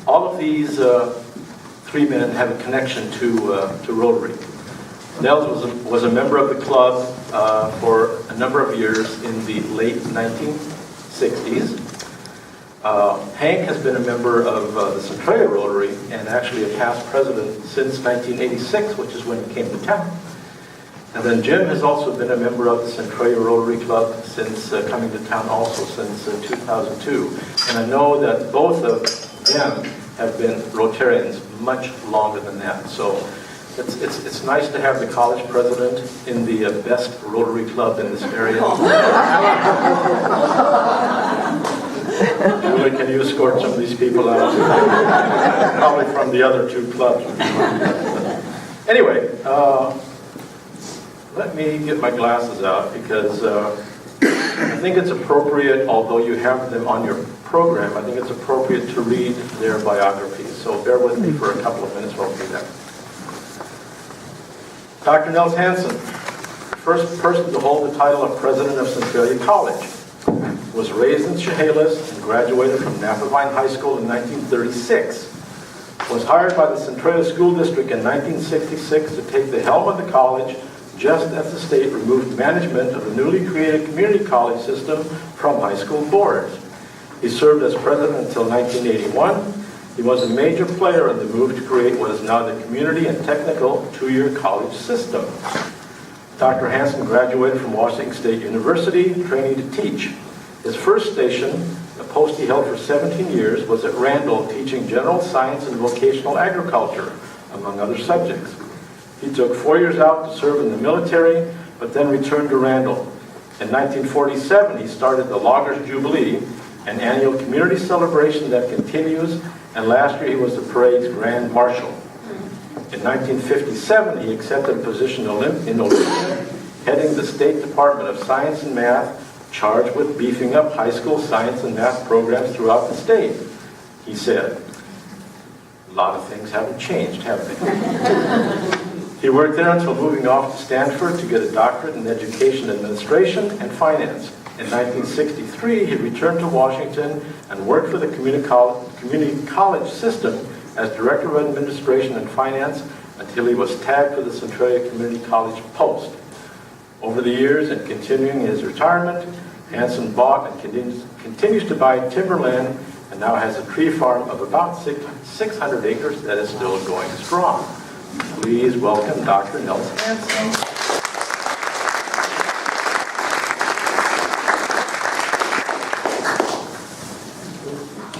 All of these three men have a connection to Rotary. Nels was a member of the club for a number of years in the late 1960s. Hank has been a member of the Centralia Rotary and actually a past president since 1986, which is when he came to town. And then Jim has also been a member of the Centralia Rotary Club since coming to town also since 2002. And I know that both of them have been Rotarians much longer than that. So it's nice to have the college president in the best Rotary club in this area. Julie, can you escort some of these people out? Probably from the other two clubs. Anyway, let me get my glasses out because I think it's appropriate, although you have them on your program, I think it's appropriate to read their biographies. So bear with me for a couple of minutes while we do that. Dr. Nels Hanson, first person to hold the title of president of Centralia College, was raised in Chehalis and graduated from Napavine High School in 1936. Was hired by the Centralia School District in 1966 to take the helm of the college just as the state removed management of the newly created community college system from high school boards. He served as president until 1981. He was a major player in the move to create what is now the community and technical two-year college system. Dr. Hanson graduated from Washington State University, training to teach. His first station, a post he held for 17 years, was at Randall, teaching general science and vocational agriculture, among other subjects. He took 4 years out to serve in the military, but then returned to Randall. In 1947, he started the Loggers Jubilee, an annual community celebration that continues, and last year he was the parade's Grand Marshal. In 1957, he accepted a position in Olympia, heading the State Department of Science and Math, charged with beefing up high school science and math programs throughout the state. He said, "A lot of things haven't changed, have they?" He worked there until moving off to Stanford to get a doctorate in education administration and finance. In 1963, he returned to Washington and worked for the community college system as Director of Administration and Finance until he was tagged for the Centralia Community College post. Over the years and continuing his retirement, Hanson bought and continues to buy timberland and now has a tree farm of about 600 acres that is still going strong. Please welcome Dr. Nels Hanson.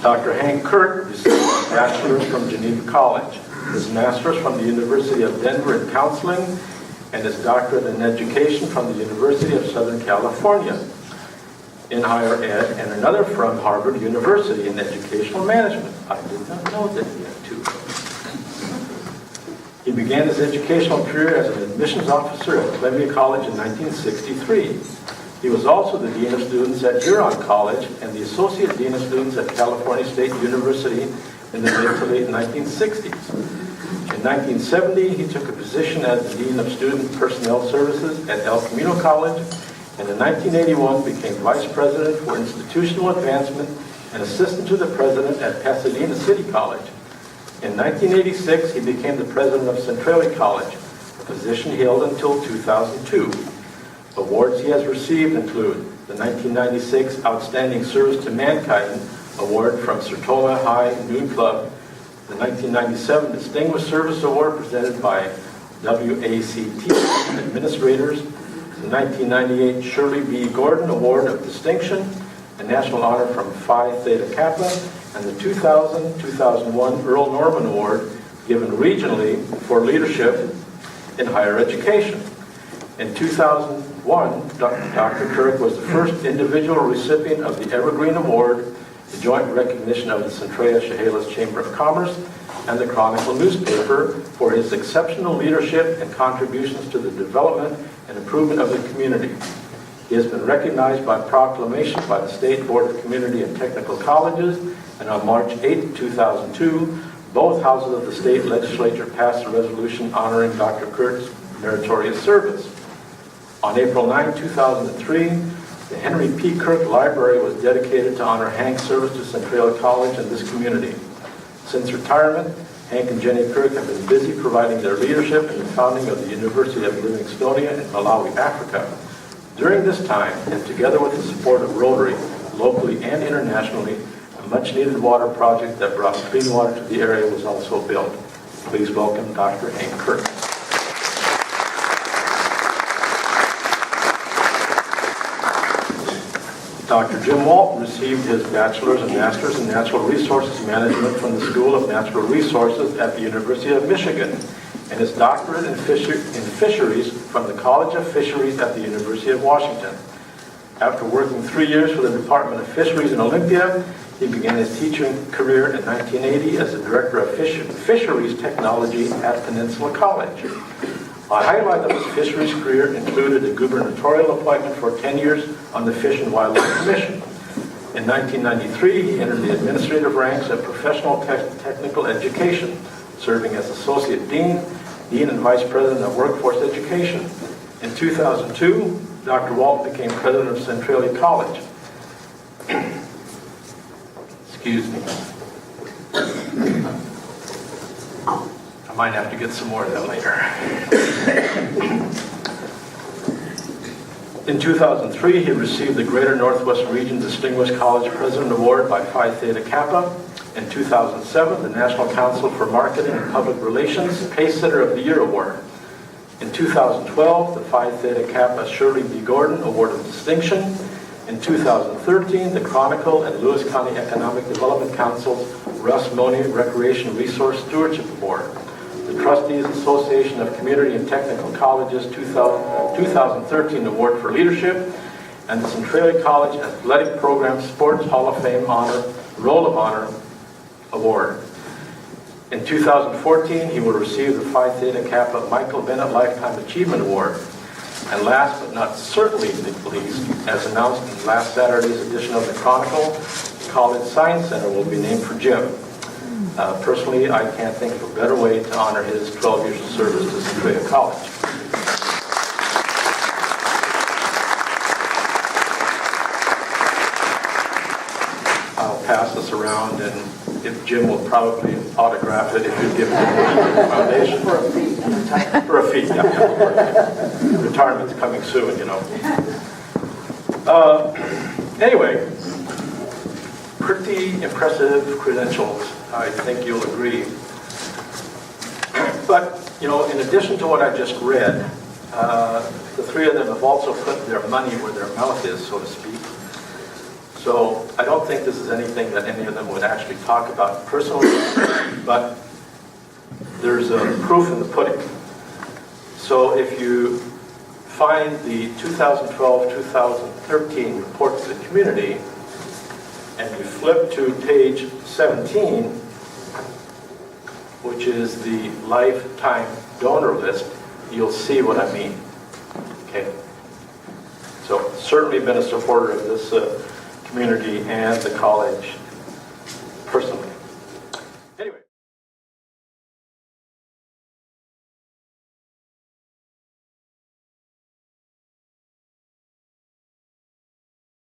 Dr. Hank Kirk received his bachelor's from Geneva College, his master's from the University of Denver in counseling, and his doctorate in education from the University of Southern California in higher ed, and another from Harvard University in educational management. I did not know that he had two. He began his educational career as an admissions officer at Columbia College in 1963. He was also the Dean of Students at Huron College and the Associate Dean of Students at California State University in the mid to late 1960s. In 1970, he took a position as the Dean of Student Personnel Services at El Camino College, and in 1981 became Vice President for Institutional Advancement and Assistant to the President at Pasadena City College. In 1986, he became the President of Centralia College, a position he held until 2002. Awards he has received include the 1996 Outstanding Service to Mankind Award from Sertoma High Noon Club, the 1997 Distinguished Service Award presented by WACT administrators, the 1998 Shirley B. Gordon Award of Distinction, a national honor from Phi Theta Kappa, and the 2000-2001 Earl Norman Award given regionally for leadership in higher education. In 2001, Dr. Kirk was the first individual recipient of the Evergreen Award, the joint recognition of the Centralia Chehalis Chamber of Commerce and the Chronicle newspaper for his exceptional leadership and contributions to the development and improvement of the community. He has been recognized by proclamation by the State Board of Community and Technical Colleges, and on March 8, 2002, both houses of the state legislature passed a resolution honoring Dr. Kirk's meritorious service. On April 9, 2003, the Henry P. Kirk Library was dedicated to honor Hank's service to Centralia College and this community. Since retirement, Hank and Jenny Kirk have been busy providing their leadership in the founding of the University of Livingstonia in Malawi, Africa. During this time, and together with the support of Rotary, locally and internationally, a much-needed water project that brought clean water to the area was also built. Please welcome Dr. Hank Kirk. Dr. Jim Walton received his bachelor's and master's in natural resources management from the School of Natural Resources at the University of Michigan, and his doctorate in fisheries from the College of Fisheries at the University of Washington. After working 3 years for the Department of Fisheries in Olympia, he began his teaching career in 1980 as the Director of Fisheries Technology at Peninsula College. A highlight of his fisheries career included a gubernatorial appointment for 10 years on the Fish and Wildlife Commission. In 1993, he entered the administrative ranks of Professional Technical Education, serving as Associate Dean, Dean and Vice President of Workforce Education. In 2002, Dr. Walton became President of Centralia College. Excuse me. I might have to get some more of that later. In 2003, he received the Greater Northwest Region Distinguished College President Award by Phi Theta Kappa. In 2007, the National Council for Marketing and Public Relations Pacesetter of the Year Award. In 2012, the Phi Theta Kappa Shirley B. Gordon Award of Distinction. In 2013, the Chronicle and Lewis County Economic Development Council's Russ Money Recreation Resource Stewardship Award. The Trustees Association of Community and Technical Colleges 2013 Award for Leadership, and the Centralia College Athletic Program Sports Hall of Fame Roll of Honor Award. In 2014, he will receive the Phi Theta Kappa Michael Bennett Lifetime Achievement Award. And last but not certainly least, as announced in last Saturday's edition of the Chronicle, the College Science Center will be named for Jim. Personally, I can't think of a better way to honor his 12 years of service to Centralia College. I'll pass this around, and if Jim will probably autograph it, if you'd give it to the foundation. For a fee. For a fee, yeah. Retirement's coming soon, you know. Anyway, pretty impressive credentials, I think you'll agree. But, you know, in addition to what I just read, the three of them have also put their money where their mouth is, so to speak. So I don't think this is anything that any of them would actually talk about personally, but there's a proof in the pudding. So if you find the 2012-2013 report to the community, and you flip to page 17, which is the lifetime donor list, you'll see what I mean. Okay. So certainly been a supporter of this community and the college